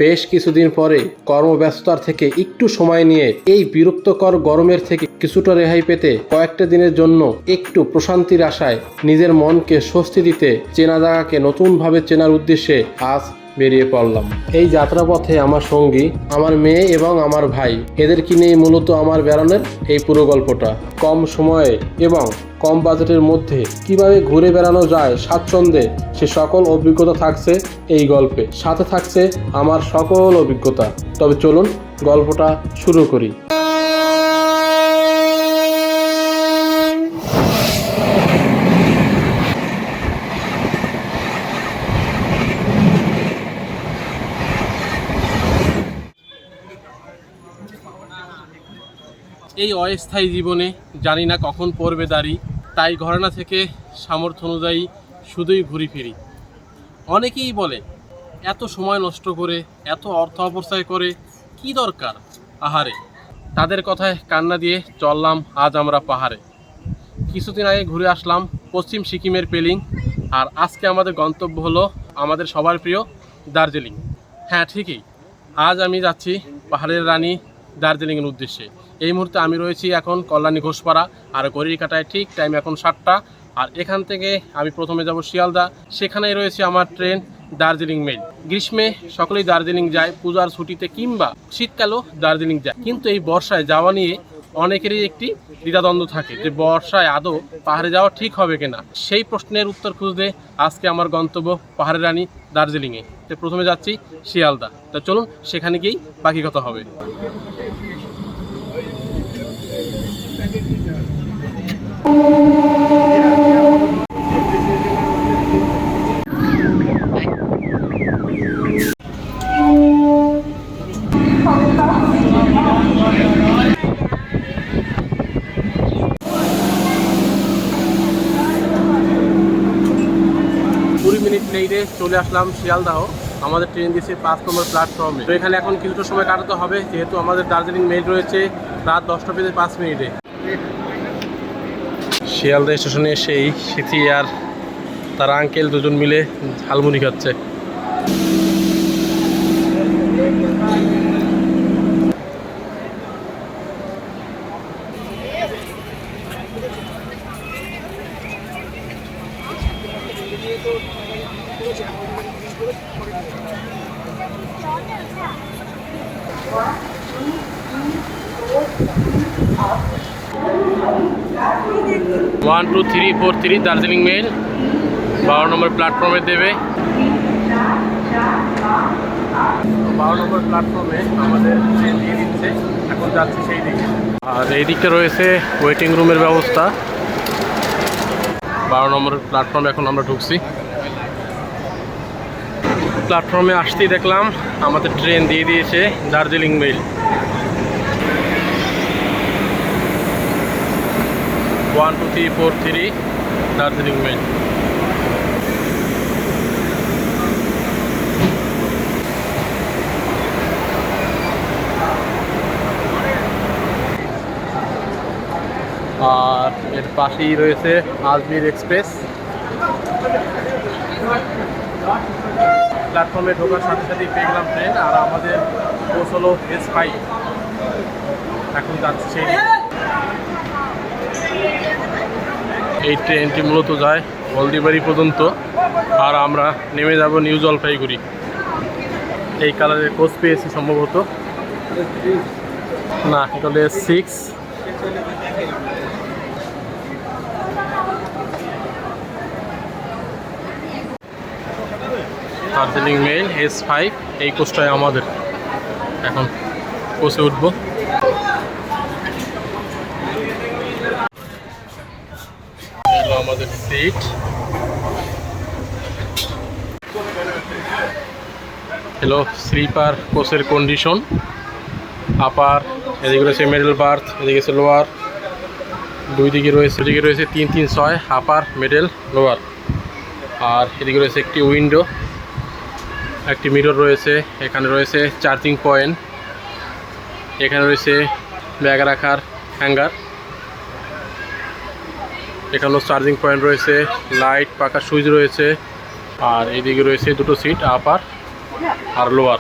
বেশ কিছুদিন পরে কর্মব্যস্ততার থেকে একটু সময় নিয়ে এই বিরক্তকর গরমের থেকে কিছুটা রেহাই পেতে কয়েকটা দিনের জন্য একটু প্রশান্তির আশায় নিজের মনকে স্বস্তি দিতে চেনা জায়গাকে নতুনভাবে চেনার উদ্দেশ্যে আজ বেরিয়ে পড়লাম। এই যাত্রাপথে আমার সঙ্গী, আমার মেয়ে এবং আমার ভাই, এদেরকে নিয়ে মূলত আমার বেড়ানোর এই পুরো গল্পটা। কম সময়ে এবং কম বাজেটের মধ্যে কিভাবে ঘুরে বেড়ানো যায় স্বাচ্ছন্দ্যে, সে সকল অভিজ্ঞতা থাকছে এই গল্পে। সাথে থাকছে আমার সকল অভিজ্ঞতা। তবে চলুন গল্পটা শুরু করি। এই অস্থায়ী জীবনে জানি না কখন পড়বে দাড়ি, তাই ঘরানা থেকে সামর্থ্য অনুযায়ী শুধুই ঘুরি ফিরি। অনেকেই বলে এত সময় নষ্ট করে, এত অর্থ অপচয় করে কি দরকার আহারে। তাদের কথায় কান্না দিয়ে চললাম আজ আমরা পাহাড়ে। কিছুদিন আগে ঘুরে আসলাম পশ্চিম সিকিমের পেলিং, আর আজকে আমাদের গন্তব্য হলো আমাদের সবার প্রিয় দার্জিলিং। হ্যাঁ ঠিকই, আজ আমি যাচ্ছি পাহাড়ের রানী দার্জিলিংয়ের উদ্দেশ্যে। এই মুহূর্তে আমি রয়েছি এখন কল্যাণী ঘোষপাড়া, আর ঘড়ির কাঁটায় ঠিক টাইম এখন 7টা। আর এখান থেকে আমি প্রথমে যাব শিয়ালদা, সেখানেই রয়েছে আমার ট্রেন দার্জিলিং মেল। গ্রীষ্মে সকলেই দার্জিলিং যায় পূজার ছুটিতে, কিংবা শীতকালেও দার্জিলিং যায়, কিন্তু এই বর্ষায় যাওয়া নিয়ে অনেকেরই একটি দ্বিধাদ্বন্দ্ব থাকে যে বর্ষায় আদৌ পাহাড়ে যাওয়া ঠিক হবে কিনা। সেই প্রশ্নের উত্তর খুঁজতে আজকে আমার গন্তব্য পাহাড়ের রানী দার্জিলিংয়ে। তো প্রথমে যাচ্ছি শিয়ালদা। তা চলুন সেখানে গিয়েই বাকি কথা হবে। 20 মিনিট লেটে চলে আসলাম শিয়ালদাহ। আমাদের ট্রেন দিয়েছে 5 নম্বর প্ল্যাটফর্মে। তো এখানে এখন কিছুটা সময় কাটাতে হবে, যেহেতু আমাদের দার্জিলিং মেল রয়েছে রাত 10টা বেজে 5 মিনিটে। শিয়ালদা স্টেশনে এসেই সিথি আর তার আঙ্কেল দুজন মিলে ঝালমুড়ি খাচ্ছে। ওয়ান 2 3 4 3 দার্জিলিং মেল 12 নম্বর প্ল্যাটফর্মে দেবে। 12 নম্বর প্ল্যাটফর্মে আমাদের ট্রেন দিয়ে দিচ্ছে, এখন যাচ্ছি সেই দিকে। আর এই দিকটা রয়েছে ওয়েটিং রুমের ব্যবস্থা। 12 নম্বর প্ল্যাটফর্মে এখন আমরা ঢুকছি। প্ল্যাটফর্মে আসতেই দেখলাম আমাদের ট্রেন দিয়ে দিয়েছে দার্জিলিং মেল। 1 2 3 4 3 দার্জিলিং মেল। আর এর পাশেই রয়েছে আজমির এক্সপ্রেস। প্ল্যাটফর্মে ঢোকার সাথে সাথেই পেয়ে গেলাম ট্রেন, আর আমাদের কোচ হলো S5। এখন যাচ্ছে সেই। এই ট্রেনটি মূলত যায় হলদিবাড়ি পর্যন্ত, আর আমরা নেমে যাব নিউ জলপাইগুড়ি। এই কালারের কোচ পেয়েছি সম্ভবত, না এটা হলো S6। দার্জিলিং মেল S5, এই কোচটায় আমাদের। এখন কোচে উঠব। আমাদের সিট। হ্যালো স্লিপার কোচের কন্ডিশন। আপার, এদিকে রয়েছে মিডল বার্থ, এদিকে আছে লোয়ার। দুই দিকে রয়েছে 3 3 6 আপার, মিডল, লোয়ার। আর এদিকে রয়েছে একটি উইন্ডো, একটি মিরর রয়েছে। এখানে রয়েছে চার্জিং পয়েন্ট, এখানে রয়েছে ব্যাগ রাখার হ্যাঙ্গার, এখানেও চার্জিং পয়েন্ট রয়েছে, লাইট, পাকা সুইচ রয়েছে। আর এইদিকে রয়েছে দুটো সিট আপার আর লোয়ার,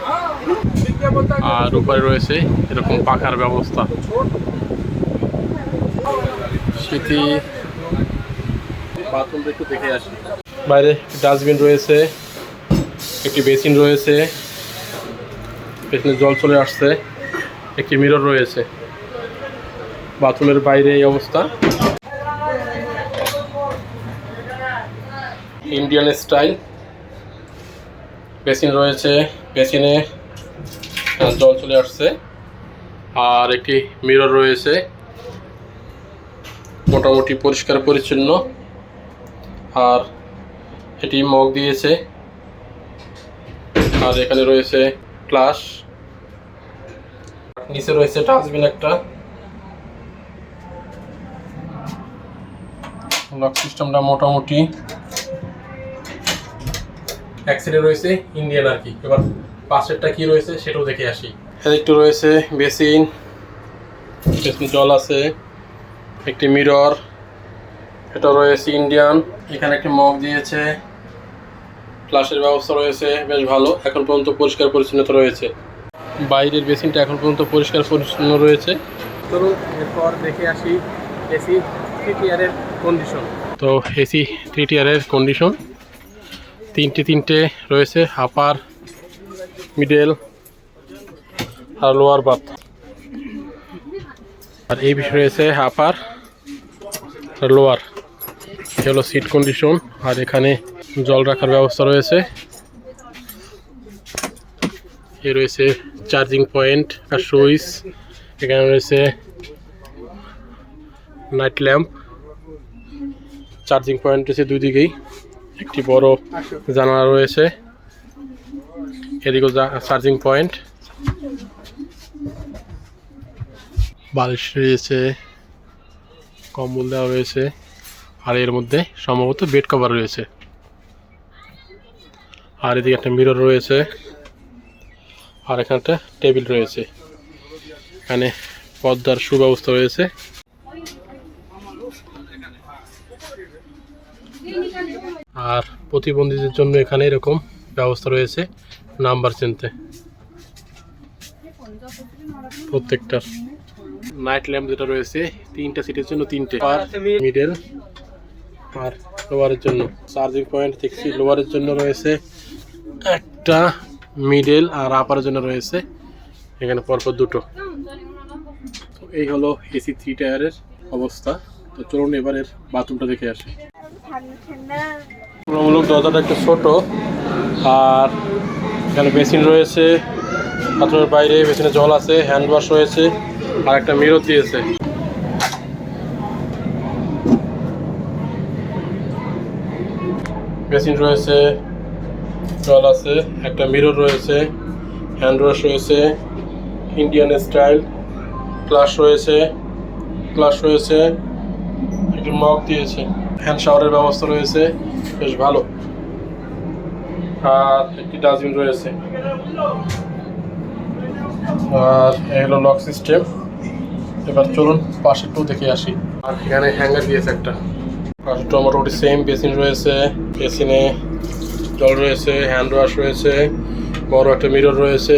আর উপরে রয়েছে এরকম পাখার ব্যবস্থা। শীতি বাথরুমটা একটু দেখে আসি। বাইরে ডাস্টবিন রয়েছে, একটি বেসিন রয়েছে, পেছনে জল চলে আসছে, একটি মিরর রয়েছে। বাথরুমের বাইরে এই অবস্থা, ইন্ডিয়ান স্টাইল। বেসিন রয়েছে, বেসিনে জল চলে আসছে, আর একটি মিরর রয়েছে, মোটামুটি পরিষ্কার পরিচ্ছন্ন। আর এটি মগ দিয়েছে, আর এখানে রয়েছে ফ্লাশ, নিচে রয়েছে ডাস্টবিন একটা। লক সিস্টেমটা মোটামুটি এক সাইডে রয়েছে ইন্ডিয়ান আর কি। এবার পাশেরটা কি রয়েছে সেটাও দেখে আসি। একটু রয়েছে বেসিন, জল আছে, একটি মিরর, এটা রয়েছে ইন্ডিয়ান। এখানে একটি মগ দিয়েছে, ফ্লাশের ব্যবস্থা রয়েছে, বেশ ভালো। এখন পর্যন্ত পরিষ্কার পরিচ্ছন্নতা রয়েছে। বাইরের বেসিনটা এখন পর্যন্ত পরিষ্কার পরিচ্ছন্ন রয়েছে। চলুন এরপর দেখে আসি এসি 3 টিয়ারের কন্ডিশন। তো এসি 3 টিয়ারের কন্ডিশন তিনটে রয়েছে, আপার, মিডল আর লোয়ার বাথ। আর এই বিষয় রয়েছে আপার আর লোয়ার। এ হলো সিট কন্ডিশন। আর এখানে জল রাখার ব্যবস্থা রয়েছে। এ রয়েছে চার্জিং পয়েন্ট আর সুইচ। এখানে রয়েছে নাইট ল্যাম্প, চার্জিং পয়েন্ট রয়েছে দুই দিকেই, একটি বড় জানালা রয়েছে, এদিকেও চার্জিং পয়েন্ট, বালিশ রয়েছে, কম্বল দেওয়া রয়েছে, আর এর মধ্যে সম্ভবত বেড কভার রয়েছে। আর এদিকে একটা মিরর রয়েছে, আর এখানে একটা টেবিল রয়েছে। এখানে পর্দার সুব্যবস্থা রয়েছে। আর প্রতিবন্ধীদের জন্য এখানে এরকম ব্যবস্থা রয়েছে নাম্বার চিনতে প্রত্যেকটার। নাইট ল্যাম্প যেটা রয়েছে 3টা সিটের জন্য 3টে, আর মিডল আর লোয়ারের জন্য। চার্জিং পয়েন্ট দেখছি লোয়ারের জন্য রয়েছে একটা, মিডল আর আপারের জন্য রয়েছে এখানে পরপর দুটো। তো এই হলো এসি 3 টায়ারের অবস্থা। তো চলুন এবারের বাথরুমটা দেখে আসি। তুলনামূলক দরজাটা একটু ছোট, আর এখানে বেসিন রয়েছে, বাথরুমের বাইরে বেসিনে জল আছে, হ্যান্ড ওয়াশ রয়েছে, আর একটা মিরর দিয়েছে। বেসিন রয়েছে, জল আছে, একটা মিরর রয়েছে, হ্যান্ড ওয়াশ রয়েছে, ইন্ডিয়ান স্টাইল, ফ্লাশ রয়েছে, একটি মগ দিয়েছে, হ্যান্ড শাওয়ারের ব্যবস্থা রয়েছে, বেশ ভালো। আর একটি ডাস্টবিন রয়েছে। আর এই হলো লক সিস্টেম। এবার চলুন পাশেরটাও দেখে আসি। আর এখানে হ্যাঙ্গার দিয়েছে একটা। পাশেরটা মোটামুটি সেম। বেসিন রয়েছে, বেসিনে জল রয়েছে, হ্যান্ড ওয়াশ রয়েছে, বড় একটা মিরর রয়েছে,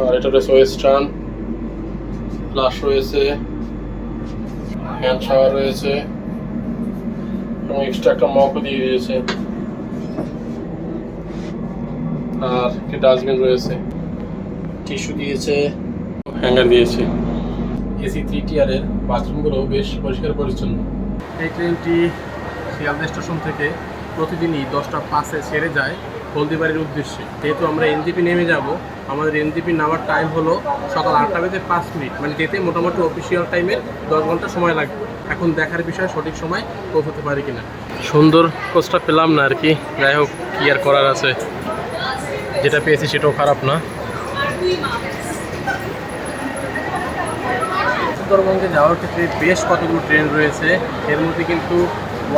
আর এটা রয়েছে ওয়েস্টার্ন, ফ্লাশ রয়েছে, হ্যান্ড শাওয়ার রয়েছে, এবং এক্সট্রা একটা মগও দিয়ে দিয়েছে। আর একটি ডাস্টবিন রয়েছে, টিস্যু দিয়েছে, হ্যাঙ্গার দিয়েছে। এসি 3 টিয়ারের বাথরুমগুলো বেশ পরিষ্কার পরিচ্ছন্ন। এই ট্রেনটি শিয়ালদা স্টেশন থেকে প্রতিদিনই 10টা 5-এ ছেড়ে যায় হলদিবাড়ির উদ্দেশ্যে। যেহেতু আমরা এনজিপি নেমে যাব, আমাদের এনজিপি নামার টাইম হলো সকাল 8টা বেজে 5 মিনিট, মানে যেতে মোটামুটি অফিসিয়াল টাইমের 10 ঘন্টা সময় লাগবে। এখন দেখার বিষয় সঠিক সময় পৌঁছতে পারি কিনা। সুন্দর কোচটা পেলাম না আর কি, যাই হোক কি আর করার আছে, যেটা পেয়েছি সেটাও খারাপ না। উত্তরবঙ্গে যাওয়ার ক্ষেত্রে বেশ কতগুলো ট্রেন রয়েছে, এর মধ্যে কিন্তু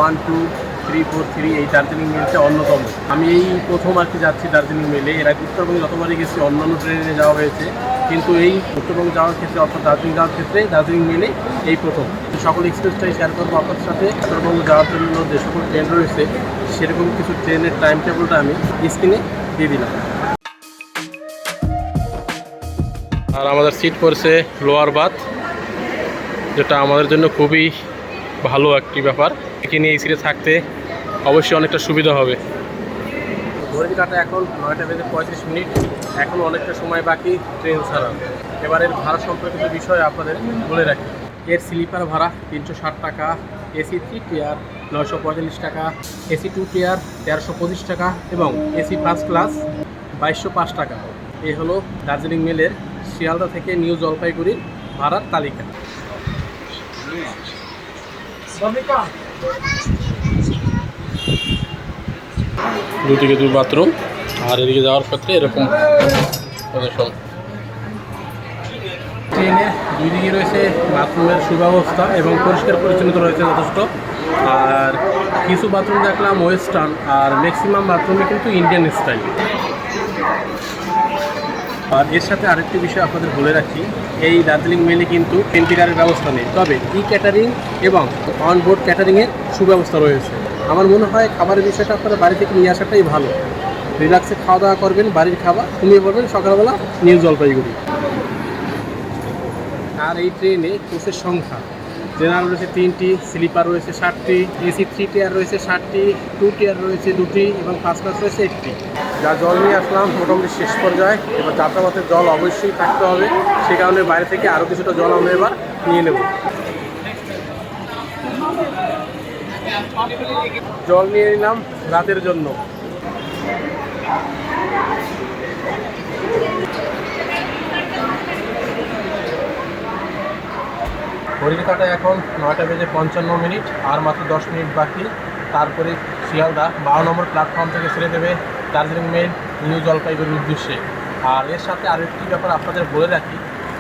1, 2, 3, 4, 3 এই দার্জিলিং মেলটা অন্যতম। আমি এই প্রথম আর কি যাচ্ছি দার্জিলিং মেলে। এর আগে উত্তরবঙ্গে যতবারই গেছি অন্যান্য ট্রেনে যাওয়া হয়েছে, কিন্তু এই উত্তরবঙ্গে যাওয়ার ক্ষেত্রে অর্থাৎ দার্জিলিং যাওয়ার ক্ষেত্রে দার্জিলিং মেলে এই প্রথম। সকল এক্সপিরিয়েন্সটাই শেয়ার করবো আপনার সাথে। উত্তরবঙ্গে যাওয়ার জন্য যে সকল ট্রেন রয়েছে সেরকম কিছু ট্রেনের টাইম টেবিলটা আমি স্ক্রিনে দিয়ে দিলাম। আর আমাদের সিট পড়ছে লোয়ার বাথ, যেটা আমাদের জন্য খুবই ভালো একটি ব্যাপার। এখানে এই সিটে থাকতে অবশ্যই অনেকটা সুবিধা হবে। ঘড়ির কাঁটা এখন 9টা বেজে 35 মিনিট, এখন অনেকটা সময় বাকি ট্রেন ছাড়া। এবার এর ভাড়া সম্পর্কিত বিষয় আপনাদের বলে রাখি। এর স্লিপার ভাড়া 360 টাকা, এসি 3 টিয়ার 945 টাকা, এসি 2 টিয়ার 1325 টাকা এবং এসি ফার্স্ট ক্লাস 2205 টাকা। এই হলো দার্জিলিং মেলের শিয়ালদা থেকে নিউ জলপাইগুড়ির ভাড়ার তালিকা। দুদিকে 2 বাথরুম, আর এদিকে যাওয়ার ক্ষেত্রে এরকম পজিশন। ট্রেনে 2 দিকে রয়েছে বাথরুমের সুব্যবস্থা এবং পরিষ্কার পরিচ্ছন্নতা রয়েছে যথেষ্ট। আর কিছু বাথরুম দেখলাম ওয়েস্টার্ন, আর ম্যাক্সিমাম বাথরুমে কিন্তু ইন্ডিয়ান স্টাইল। আর এর সাথে আরেকটি বিষয় আপনাদের বলে রাখি, এই দার্জিলিং মেলে কিন্তু ক্যান্টিনের ব্যবস্থা নেই, তবে ই ক্যাটারিং এবং অনবোর্ড ক্যাটারিংয়ের সুব্যবস্থা রয়েছে। আমার মনে হয় খাবারের বিষয়টা আপনারা বাড়ি থেকে নিয়ে আসাটাই ভালো। রিল্যাক্সে খাওয়া দাওয়া করবেন, বাড়ির খাবার ঘুমিয়ে পড়বেন সকালবেলা নিউ জলপাইগুড়ি। আর এই ট্রেনে কোচের সংখ্যা জেনারেল রয়েছে 3টি, স্লিপার রয়েছে 7টি, এসি 3 টিয়ার রয়েছে 7টি, 2 টিয়ার রয়েছে 2টি এবং ফার্স্ট ক্লাস রয়েছে 1টি। যা জল নিয়ে আসলাম মোটামুটি শেষ পর্যায়ে। এবার যাত্রাপথে জল অবশ্যই থাকতে হবে, সে কারণে বাইরে থেকে আরও কিছুটা জল আমরা এবার নিয়ে নেব। জল নিয়ে নিলাম রাতের জন্য। ঘড়ির কাঁটায় এখন 9টা বেজে 55 মিনিট, আর মাত্র 10 মিনিট বাকি। তারপরে শিয়ালদা 12 নম্বর প্ল্যাটফর্ম থেকে ছেড়ে দেবে দার্জিলিং মেল নিউ জলপাইগুড়ির উদ্দেশ্যে। আর এর সাথে আরেকটি ব্যাপার আপনাদের বলে রাখি,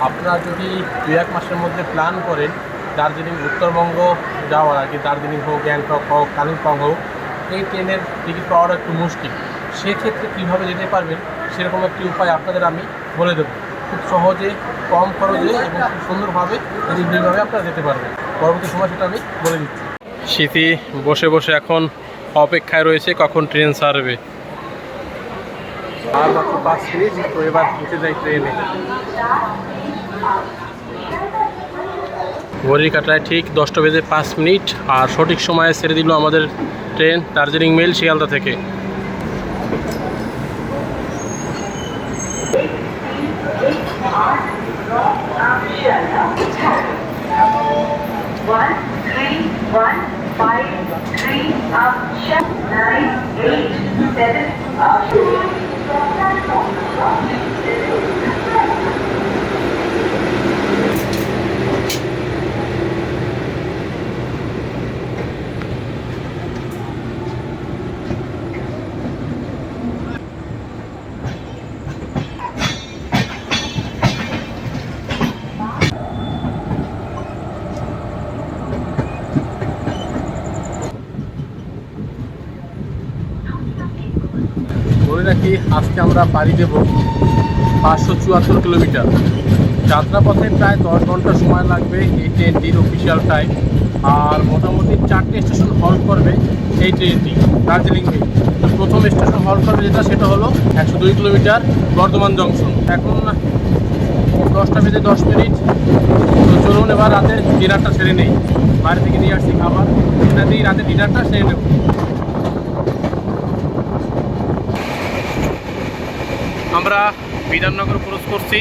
আপনারা যদি 2-1 মাসের মধ্যে প্ল্যান করেন দার্জিলিং উত্তরবঙ্গ যাওয়ার, আর কি দার্জিলিং হোক, গ্যাংটক হোক, কালিম্পং হোক, এই ট্রেনের টিকিট পাওয়াটা একটু মুশকিল। সেক্ষেত্রে কীভাবে যেতে পারবেন সেরকম একটি উপায় আপনাদের আমি বলে দেবো। খুব সহজে, কম খরচে এবং খুব সুন্দরভাবে নির্ভুলভাবে আপনারা যেতে পারবেন। পরবর্তী সময় সেটা আমি বলে দিচ্ছি। স্মৃতি বসে বসে এখন অপেক্ষায় রয়েছে কখন ট্রেন ছাড়বে। আর মাত্র 5 মিনিট, তো এবার উঠে যাই ট্রেনে। ঘড়ির কাঁটায় ঠিক 10টা বেজে 5 মিনিট, আর সঠিক সময়ে ছেড়ে দিল আমাদের ট্রেন দার্জিলিং মেল শিয়ালদা থেকে। বলে রাখি, আজকে আমরা পাড়ি দেব 574 কিলোমিটার। যাত্রাপথে প্রায় 10 ঘন্টা সময় লাগবে এই ট্রেনটির অফিসিয়াল টাইম। আর মোটামুটি 4টে স্টেশন হল্ট করবে এই ট্রেনটি দার্জিলিং মেল। প্রথম স্টেশন হল্ট করবে সেটা হলো 102 কিলোমিটার বর্ধমান জংশন। এখন 10টা বেজে 10 মিনিট। তো চলুন এবার রাতের ডিনারটা সেরে নেই। বাইরে থেকে নিয়ে আসছি খাবার, এটা দিয়েই রাতের ডিনারটা সেরে নেব। আমরা বিধাননগর ক্রস করছি,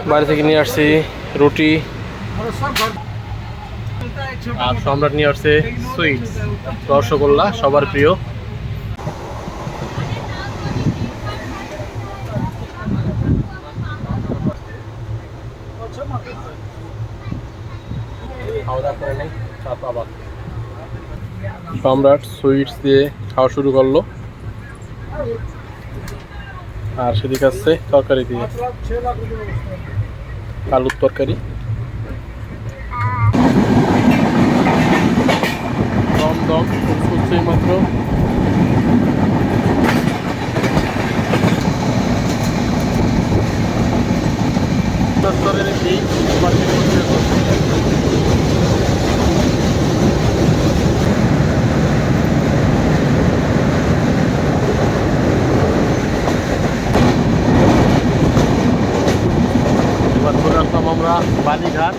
বাইরে থেকে নিয়ে আসছি রুটি, আর সম্রাট নিয়ে আসছে সুইটস, রসগোল্লা সবার প্রিয়। খাওয়া দাওয়া করে নেই, তারপর আবার সম্রাট সুইটস দিয়ে খাওয়া শুরু করলো, আর সেদিকে আসছে তরকারি দিয়ে, আলুর তরকারি, দম দম ফুলছে মাত্র। আসলাম আমরা বালিঘাট।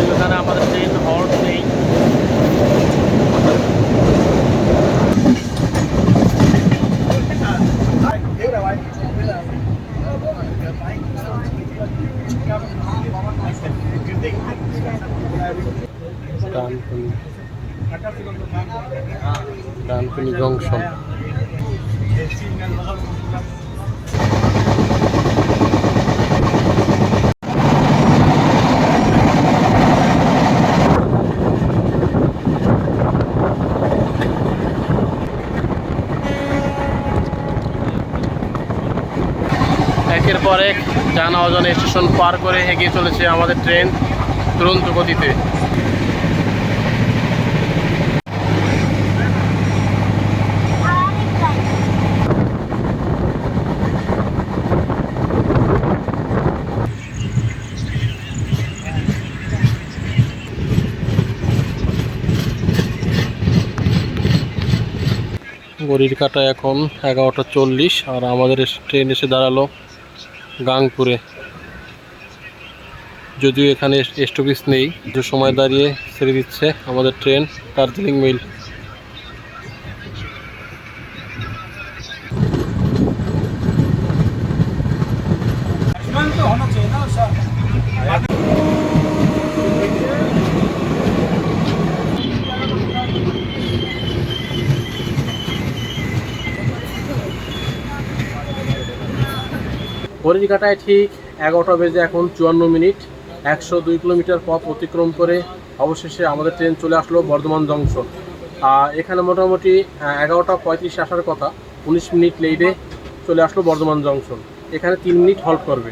সেখানে আমাদের ট্রেন হল্ট নেই। ডানকুনি জংশন। একের পর এক জানা অজানা স্টেশন পার করে এগিয়ে চলেছে আমাদের ট্রেন দুরন্ত গতিতে। ঘড়ির কাঁটা এখন 11:40 আর আমাদের ট্রেন এসে দাঁড়ালো গাংপুরে। যদিও এখানে স্টপেজ নেই, যে সময় দাঁড়িয়ে ছেড়ে দিচ্ছে আমাদের ট্রেন দার্জিলিং মেল। ঘড়ির কাঁটায় ঠিক 11টা বেজে এখন 54 মিনিট। 102 কিলোমিটার পথ অতিক্রম করে অবশেষে আমাদের ট্রেন চলে আসলো বর্ধমান জংশন। এখানে মোটামুটি 11:35 আসার কথা, 19 মিনিট লেটে চলে আসলো বর্ধমান জংশন। এখানে 3 মিনিট হল্ট করবে।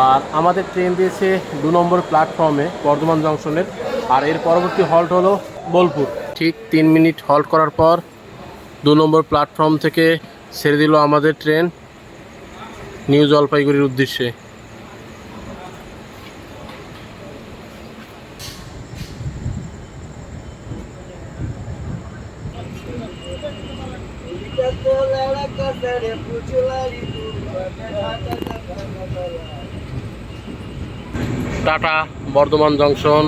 আর আমাদের ট্রেন দিয়েছে 2 নম্বর প্ল্যাটফর্মে বর্ধমান জংশনের। আর এর পরবর্তী হল্ট হলো বোলপুর। ঠিক 3 মিনিট হল্ট করার পর 2 নম্বর প্ল্যাটফর্ম থেকে ছেড়ে দিল আমাদের ট্রেন নিউ জলপাইগুড়ির উদ্দেশ্যে। Tata Bardhaman junction.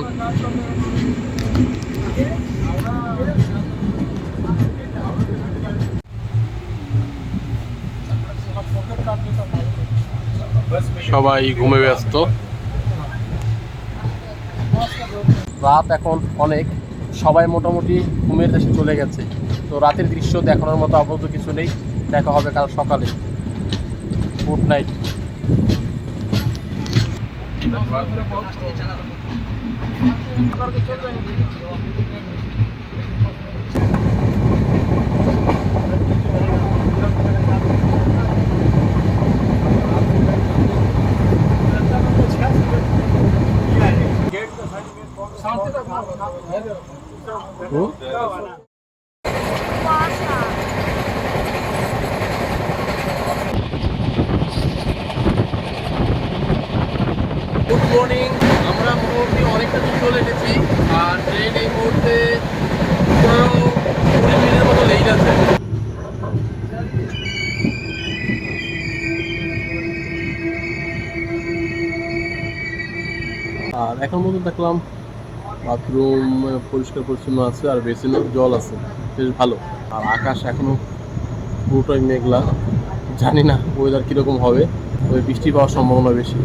সবাই ঘুমে ব্যস্ত। রাত এখন অনেক, সবাই মোটামুটি ঘুমের দেশে চলে গেছে। তো রাতের দৃশ্য দেখানোর মতো আপাতত কিছু নেই। দেখা হবে কাল সকালে। Good night. Good morning. আমরা মোটামুটি অনেকটা দূর চলে এসেছি। আর ট্রেন এই মুহূর্তে 15-20 মিনিটের মতো লেট আছে। আর এখন মতো দেখলাম বাথরুম পরিষ্কার পরিচ্ছন্ন আছে, আর বেসিনে জল আছে, বেশ ভালো। আর আকাশ এখনো পুরোটাই মেঘলা। জানি না ওয়েদার কীরকম হবে, তবে বৃষ্টি পাওয়ার সম্ভাবনা বেশি।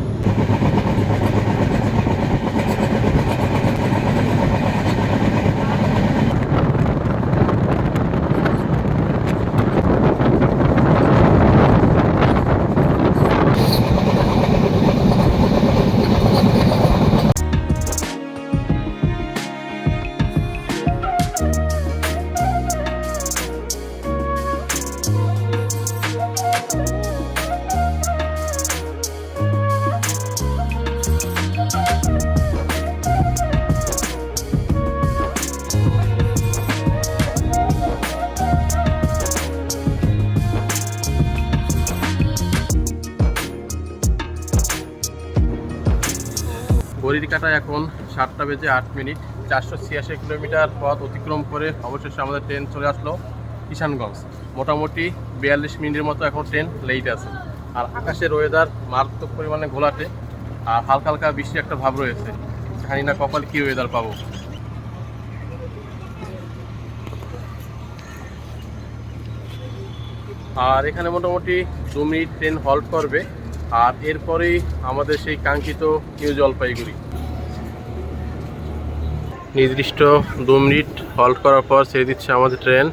ঘড়ির কাঁটায় এখন 7টা বেজে 8 মিনিট। 486 কিলোমিটার পথ অতিক্রম করে অবশেষে আমাদের ট্রেন চলে আসলো কিষানগঞ্জ। মোটামুটি 42 মিনিটের মতো এখন ট্রেন লেট আছে। আর আকাশের ওয়েদার মারাত্মক পরিমাণে ঘোলাটে, আর হালকা হালকা বৃষ্টির একটা ভাব রয়েছে। জানি না কপাল কি ওয়েদার পাবো। আর এখানে মোটামুটি 2 মিনিট ট্রেন হল্ট করবে, আর এরপরেই আমাদের সেই কাঙ্ক্ষিত নিউ জলপাইগুড়ি। নির্দিষ্ট 2 মিনিট হল্ট করার পর ছেড়ে দিচ্ছে আমাদের ট্রেন।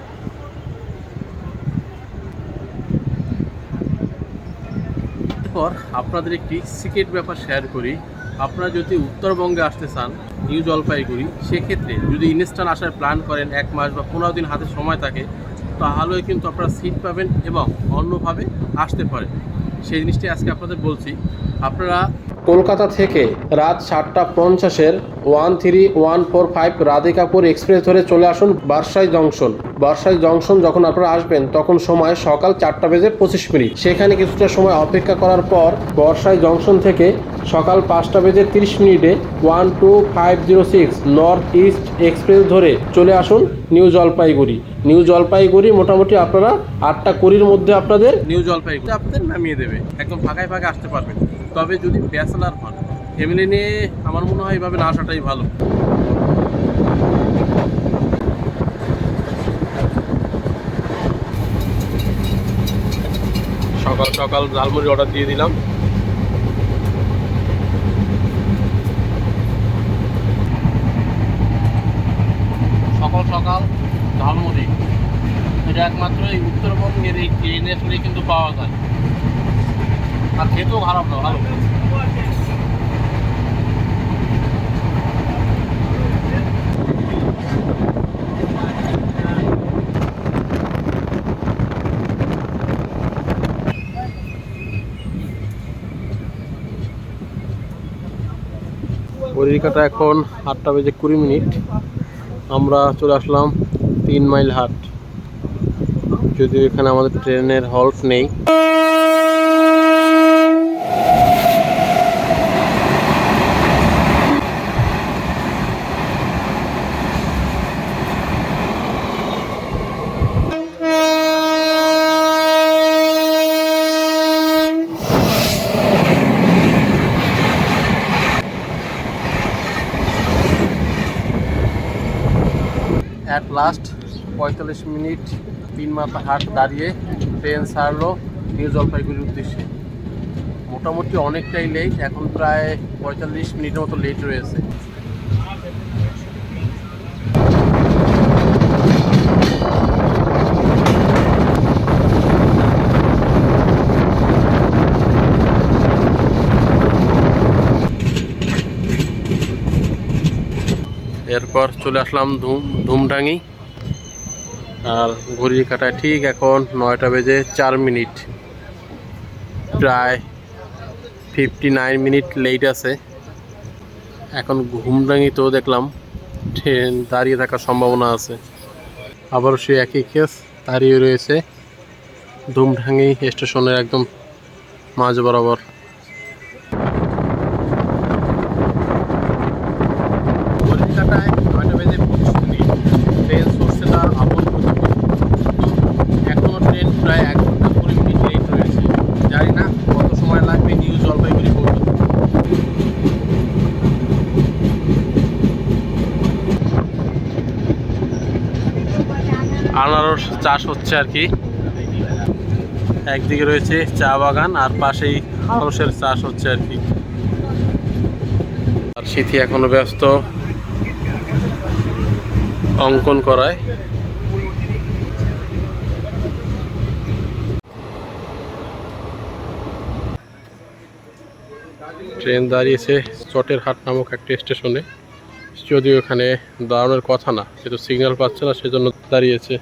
এরপর আপনাদের একটি সিক্রেট ব্যাপার শেয়ার করি। আপনারা যদি উত্তরবঙ্গে আসতে চান নিউ জলপাইগুড়ি, সেক্ষেত্রে যদি ইনস্ট্যান্ট আসার প্ল্যান করেন 1 মাস বা 15 দিন হাতে সময় থাকে, তাহলেও কিন্তু আপনারা সিট পাবেন এবং অন্যভাবে আসতে পারেন। সেই জিনিসটি আজকে আপনাদের বলছি। আপনারা কলকাতা থেকে রাত 7:50-এর 13-145 রাধিকাপুর এক্সপ্রেস ধরে চলে আসুন বারসাই জংশন। বারসাই জংশন যখন আপনারা আসবেন তখন সময় সকাল 4:25। সেখানে কিছুটা সময় অপেক্ষা করার পর বারসাই জংশন থেকে সকাল 5:30 125006 নর্থ ইস্ট এক্সপ্রেস ধরে চলে আসুন নিউ জলপাইগুড়ি। নিউ জলপাইগুড়ি মোটামুটি আপনারা 8:20-র মধ্যে আপনাদের নিউ জলপাইগুড়ি আপনাদের নামিয়ে দেবে। একদম ফাঁকায় ফাঁকায় আসতে পারবেন। তবে যদি ব্যাচেলার হন, ফ্যামিলি নিয়ে আমার মনে হয় এইভাবে না আসাটাই ভালো। সকাল সকাল ঝালমুড়ি অর্ডার দিয়ে দিলাম। সকাল সকাল ঝালমুড়ি এটা একমাত্র এই উত্তরবঙ্গের এই ট্রেনে আসলেই কিন্তু পাওয়া যায়, আর খেতেও খারাপ না, ভালো। ঘড়ির কাঁটা এখন 8:20। আমরা চলে আসলাম 3 মাইল হাট, যদিও এখানে আমাদের ট্রেনের হল্ট নেই। অ্যাট লাস্ট 45 মিনিট 3 মাথা হাট দাঁড়িয়ে ট্রেন ছাড়লো নিউ জলপাইগুড়ির উদ্দেশ্যে। মোটামুটি অনেকটাই লেট, এখন প্রায় 45 মিনিটের মতো লেট রয়েছে। এরপর চলে আসলাম ধুমডাঙ্গি, আর ঘড়ির কাঁটায় ঠিক এখন 9:04। প্রায় 59 মিনিট লেট আছে। এখন ধুমডাঙ্গিতেও দেখলাম ট্রেন দাঁড়িয়ে থাকার সম্ভাবনা আছে। আবারও সে একই কেস দাঁড়িয়ে রয়েছে ধুমডাঙ্গি স্টেশনের একদম মাঝ বরাবর। কলকাতায় 9:25 ট্রেন ছুটছে তার আপন গতিতে। এখনও ট্রেন প্রায় 1 ঘন্টা 20 মিনিট লেট রয়েছে। জানি না কত সময় লাগবে নিউ জলপাইগুড়ি পর্যন্ত। আনারস চাষ হচ্ছে আর কি, একদিকে রয়েছে চা বাগান আর পাশেই আনারসের চাষ হচ্ছে আর কি। আর সিথি এখনো ব্যস্ত অঙ্কন করায়। ট্রেন দাঁড়িয়েছে চটের হাট নামক একটা স্টেশনে, যদিও এখানে দাঁড়ানোর কথা না, যেহেতু সিগন্যাল পাচ্ছে না সেজন্য দাঁড়িয়েছে।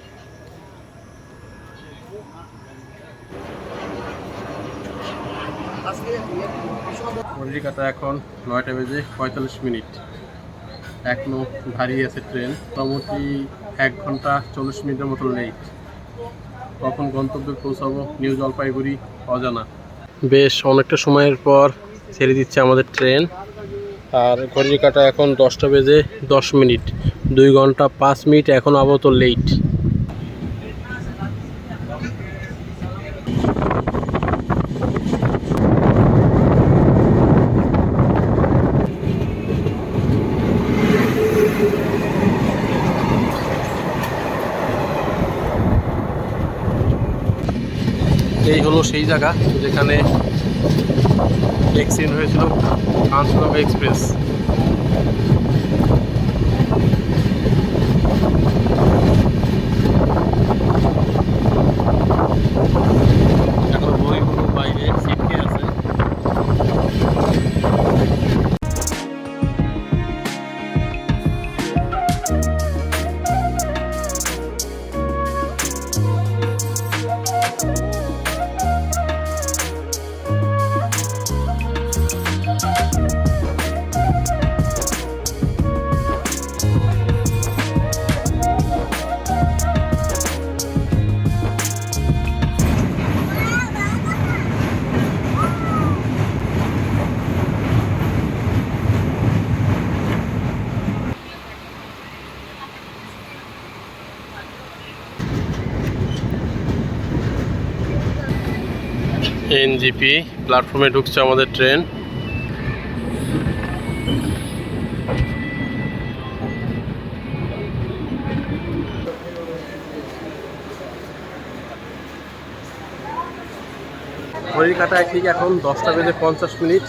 কলকাতা এখন 9:45। এখনো দাঁড়িয়ে আছে ট্রেন, মোটামুটি 1 ঘন্টা 40 মিনিটের মতো লেট। কখন গন্তব্যে পৌঁছাবো নিউ জলপাইগুড়ি অজানা। বেশ অনেকটা সময়ের পর ছেড়ে দিচ্ছে আমাদের ট্রেন, আর ঘড়ির কাঁটা এখন 10:10। 2 ঘন্টা 5 মিনিট এখন আপাতত লেট। এই হলো সেই জায়গা যেখানে অ্যাক্সিডেন্ট হয়েছিল কাঞ্চনজঙ্ঘা এক্সপ্রেস। এখন বইগুলো বাইরে ছিটকে আছে। এনজিপি প্ল্যাটফর্মে ঢুকছে আমাদের ট্রেন। ঘড়ির কাঁটায় ঠিক এখন 10:50,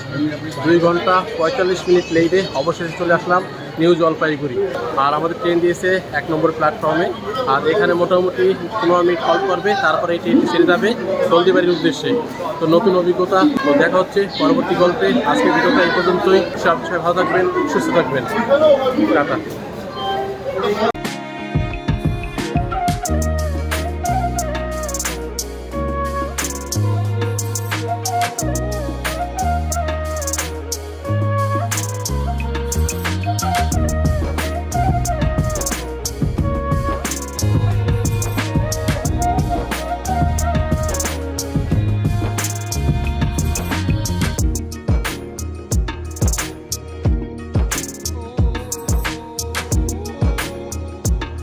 2 ঘন্টা 45 মিনিট লেটে অবশেষে চলে আসলাম নিউ জলপাইগুড়ি। আর আমাদের ট্রেন দিয়েছে 1 নম্বর প্ল্যাটফর্মে। আর এখানে মোটামুটি 15 মিনিট হল্ট করবে, তারপরে এই ট্রেনটি ছেড়ে যাবে হলদিবাড়ির উদ্দেশ্যে। তো নতুন অভিজ্ঞতা, তো দেখা হচ্ছে পরবর্তী গল্পে। আজকের ভিডিওটা এই পর্যন্তই। সব ভালো থাকবেন, সুস্থ থাকবেন, টাটা।